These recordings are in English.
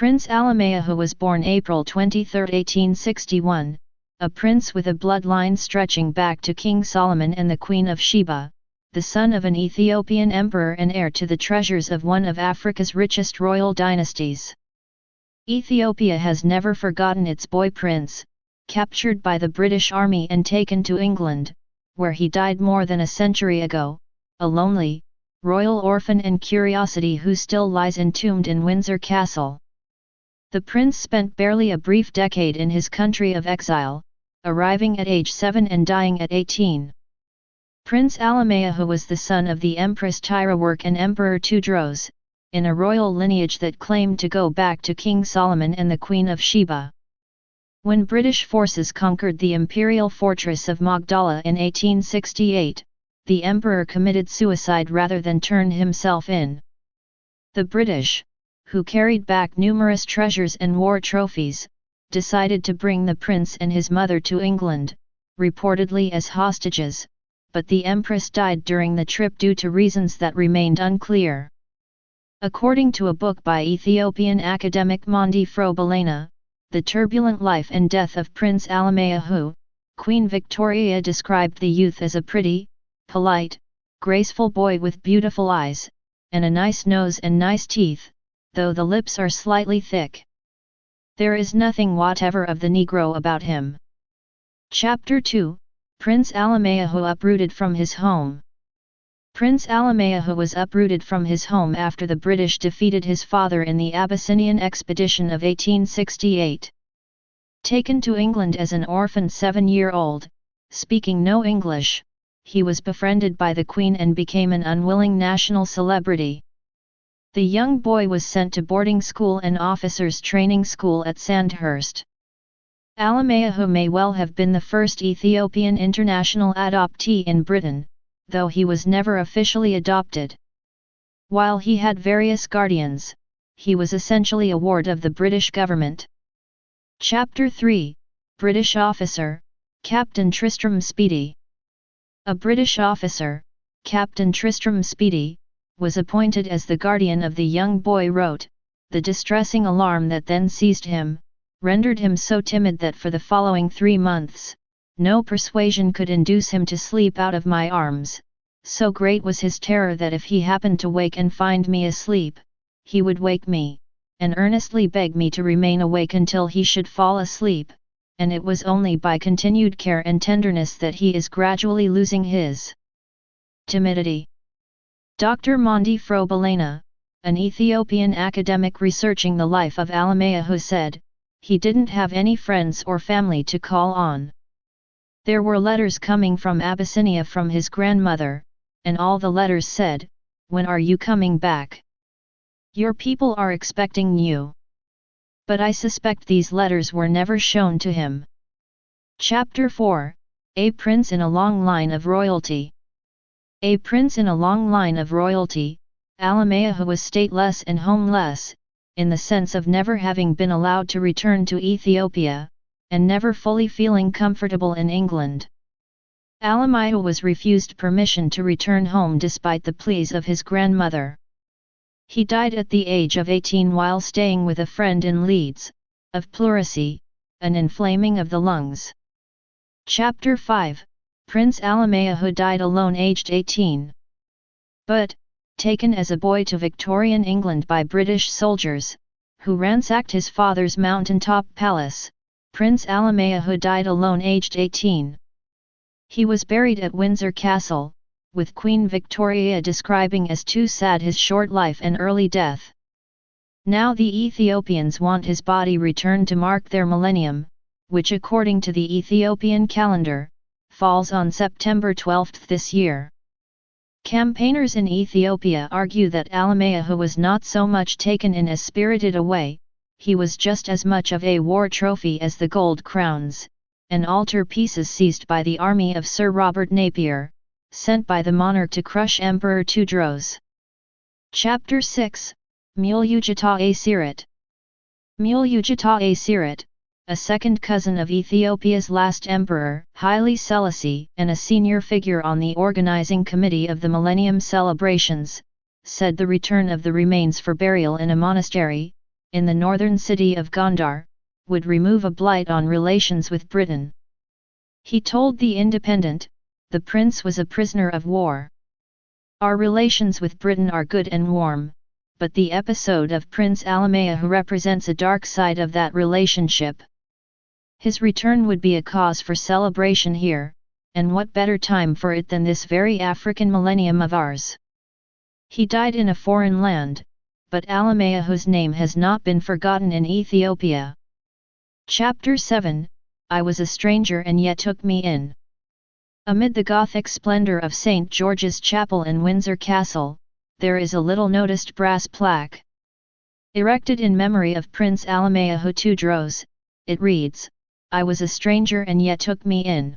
Prince Alemayehu was born April 23, 1861, a prince with a bloodline stretching back to King Solomon and the Queen of Sheba, the son of an Ethiopian emperor and heir to the treasures of one of Africa's richest royal dynasties. Ethiopia has never forgotten its boy prince, captured by the British Army and taken to England, where he died more than a century ago, a lonely, royal orphan and curiosity who still lies entombed in Windsor Castle. The prince spent barely a brief decade in his country of exile, arriving at age 7 and dying at 18. Prince Alemayehu was the son of the Empress Tirework and Emperor Tewodros, in a royal lineage that claimed to go back to King Solomon and the Queen of Sheba. When British forces conquered the imperial fortress of Magdala in 1868, the emperor committed suicide rather than turn himself in. The British, who carried back numerous treasures and war trophies, decided to bring the prince and his mother to England, reportedly as hostages, but the empress died during the trip due to reasons that remained unclear. According to a book by Ethiopian academic Mondi Frobalena, The Turbulent Life and Death of Prince Alemayehu, Queen Victoria described the youth as a pretty, polite, graceful boy with beautiful eyes, and a nice nose and nice teeth, though the lips are slightly thick. There is nothing whatever of the Negro about him. Chapter 2, Prince Alemayehu uprooted from his home. Prince Alemayehu was uprooted from his home after the British defeated his father in the Abyssinian expedition of 1868. Taken to England as an orphan 7-year-old, speaking no English, he was befriended by the Queen and became an unwilling national celebrity. The young boy was sent to boarding school and officers' training school at Sandhurst. Alemayehu may well have been the first Ethiopian international adoptee in Britain, though he was never officially adopted. While he had various guardians, he was essentially a ward of the British government. Chapter 3, British Officer, Captain Tristram Speedy. A British officer, Captain Tristram Speedy, was appointed as the guardian of the young boy. The distressing alarm that then seized him, rendered him so timid that for the following 3 months, no persuasion could induce him to sleep out of my arms. So great was his terror that if he happened to wake and find me asleep, he would wake me, and earnestly beg me to remain awake until he should fall asleep, and it was only by continued care and tenderness that he is gradually losing his timidity. Dr. Mondi Frobalena, an Ethiopian academic researching the life of Alemayehu, said, he didn't have any friends or family to call on. There were letters coming from Abyssinia from his grandmother, and all the letters said, "When are you coming back? Your people are expecting you." But I suspect these letters were never shown to him. Chapter 4, A Prince in a Long Line of Royalty. A prince in a long line of royalty, Alemayehu was stateless and homeless, in the sense of never having been allowed to return to Ethiopia, and never fully feeling comfortable in England. Alemayehu was refused permission to return home despite the pleas of his grandmother. He died at the age of 18 while staying with a friend in Leeds, of pleurisy, an inflaming of the lungs. Chapter 5, Prince Alemayehu died alone aged 18. But, taken as a boy to Victorian England by British soldiers, who ransacked his father's mountaintop palace, Prince Alemayehu died alone aged 18. He was buried at Windsor Castle, with Queen Victoria describing as too sad his short life and early death. Now the Ethiopians want his body returned to mark their millennium, which according to the Ethiopian calendar, falls on September 12 this year. Campaigners in Ethiopia argue that Alemayehu was not so much taken in as spirited away, he was just as much of a war trophy as the gold crowns, and altar pieces seized by the army of Sir Robert Napier, sent by the monarch to crush Emperor Tewodros. Chapter 6, Mul'ujata Asirat. Mul'ujata Asirat, a second cousin of Ethiopia's last emperor, Haile Selassie, and a senior figure on the organizing committee of the Millennium celebrations, said the return of the remains for burial in a monastery, in the northern city of Gondar, would remove a blight on relations with Britain. He told The Independent, "The prince was a prisoner of war. Our relations with Britain are good and warm, but the episode of Prince Alamayehu represents a dark side of that relationship. His return would be a cause for celebration here, and what better time for it than this very African millennium of ours? He died in a foreign land, but Alamayehu's name has not been forgotten in Ethiopia." Chapter 7, I Was a Stranger and Yet Took Me In. Amid the Gothic splendor of St. George's Chapel in Windsor Castle, there is a little-noticed brass plaque. Erected in memory of Prince Alamayehu Tewodros, it reads, "I was a stranger and yet took me in."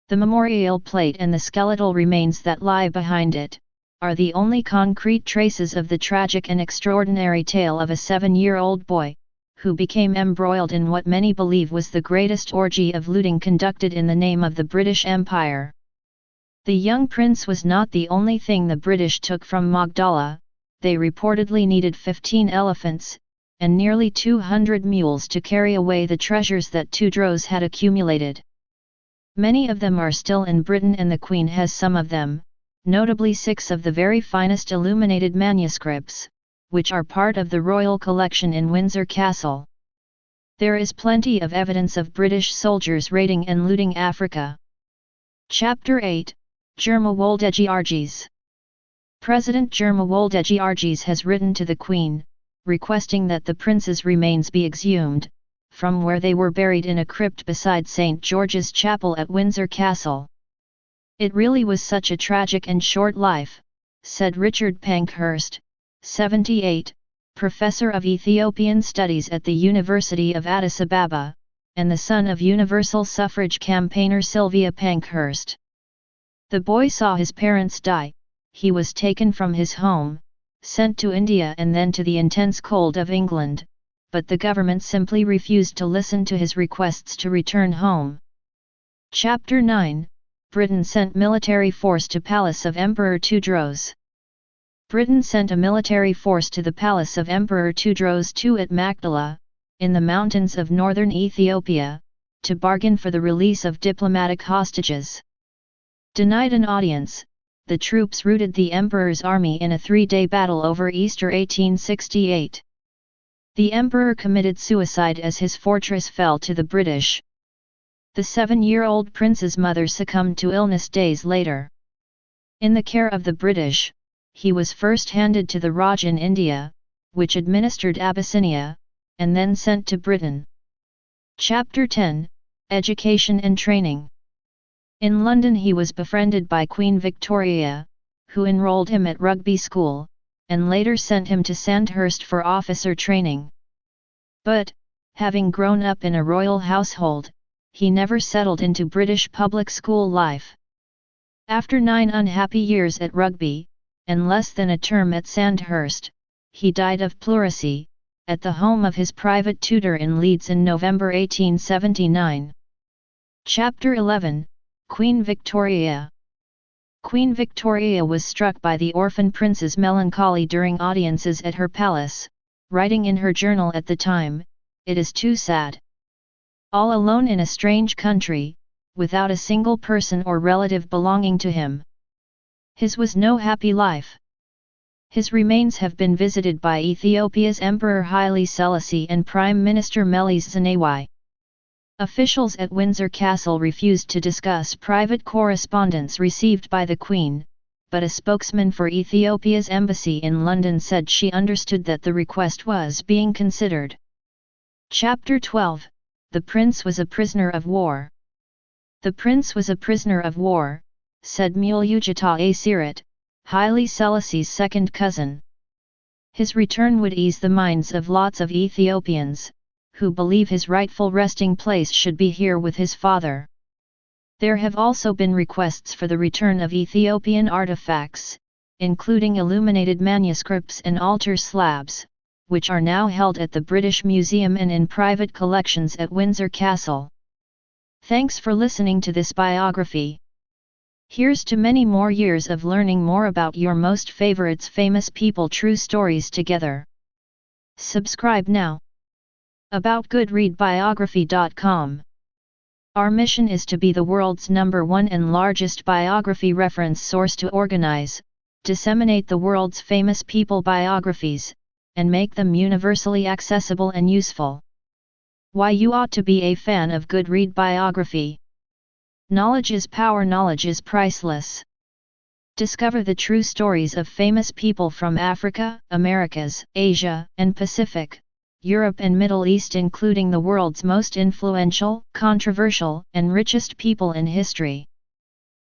The memorial plate and the skeletal remains that lie behind it are the only concrete traces of the tragic and extraordinary tale of a 7-year-old boy, who became embroiled in what many believe was the greatest orgy of looting conducted in the name of the British Empire. The young prince was not the only thing the British took from Magdala. They reportedly needed 15 elephants, and nearly 200 mules to carry away the treasures that Tewodros had accumulated. Many of them are still in Britain and the Queen has some of them, notably 6 of the very finest illuminated manuscripts, which are part of the royal collection in Windsor Castle. There is plenty of evidence of British soldiers raiding and looting Africa. Chapter 8, Girma Woldegie Argies. President Girma Woldegie Argies has written to the Queen, requesting that the prince's remains be exhumed, from where they were buried in a crypt beside St. George's Chapel at Windsor Castle. "It really was such a tragic and short life," said Richard Pankhurst, 78, professor of Ethiopian studies at the University of Addis Ababa, and the son of universal suffrage campaigner Sylvia Pankhurst. "The boy saw his parents die, he was taken from his home, sent to India and then to the intense cold of England, but the government simply refused to listen to his requests to return home." Chapter 9, Britain sent military force to Palace of Emperor Tewodros. Britain sent a military force to the palace of Emperor Tewodros II at Magdala, in the mountains of northern Ethiopia, to bargain for the release of diplomatic hostages. Denied an audience, the troops routed the emperor's army in a 3-day battle over Easter 1868. The emperor committed suicide as his fortress fell to the British. The 7-year-old prince's mother succumbed to illness days later. In the care of the British, he was first handed to the Raj in India, which administered Abyssinia, and then sent to Britain. Chapter 10, Education and Training. In London he was befriended by Queen Victoria, who enrolled him at Rugby School, and later sent him to Sandhurst for officer training. But, having grown up in a royal household, he never settled into British public school life. After 9 unhappy years at Rugby, and less than a term at Sandhurst, he died of pleurisy, at the home of his private tutor in Leeds in November 1879. Chapter 11, Queen Victoria. Queen Victoria was struck by the orphan prince's melancholy during audiences at her palace, writing in her journal at the time, "It is too sad. All alone in a strange country, without a single person or relative belonging to him. His was no happy life." His remains have been visited by Ethiopia's Emperor Haile Selassie and Prime Minister Meles Zenawi. Officials at Windsor Castle refused to discuss private correspondence received by the Queen, but a spokesman for Ethiopia's embassy in London said she understood that the request was being considered. Chapter 12, The Prince was a prisoner of war. "The Prince was a prisoner of war," said Mulugeta Asirat, Haile Selassie's second cousin. "His return would ease the minds of lots of Ethiopians, who believe his rightful resting place should be here with his father." There have also been requests for the return of Ethiopian artifacts, including illuminated manuscripts and altar slabs, which are now held at the British Museum and in private collections at Windsor Castle. Thanks for listening to this biography. Here's to many more years of learning more about your most favorites famous people true stories together. Subscribe now. About GoodReadBiography.com. Our mission is to be the world's #1 and largest biography reference source to organize, disseminate the world's famous people biographies, and make them universally accessible and useful. Why you ought to be a fan of Good Read Biography. Knowledge is power. Knowledge is priceless. Discover the true stories of famous people from Africa, Americas, Asia, and Pacific, Europe and Middle East, including the world's most influential, controversial, and richest people in history.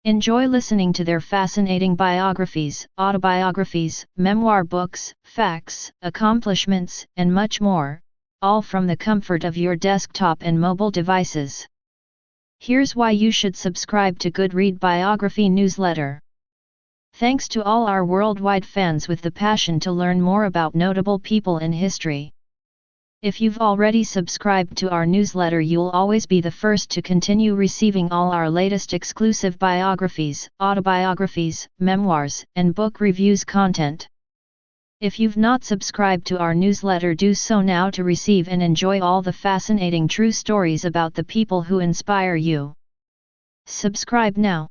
Enjoy listening to their fascinating biographies, autobiographies, memoir books, facts, accomplishments, and much more, all from the comfort of your desktop and mobile devices. Here's why you should subscribe to Good Read Biography newsletter. Thanks to all our worldwide fans with the passion to learn more about notable people in history. If you've already subscribed to our newsletter, you'll always be the first to continue receiving all our latest exclusive biographies, autobiographies, memoirs, and book reviews content. If you've not subscribed to our newsletter, do so now to receive and enjoy all the fascinating true stories about the people who inspire you. Subscribe now.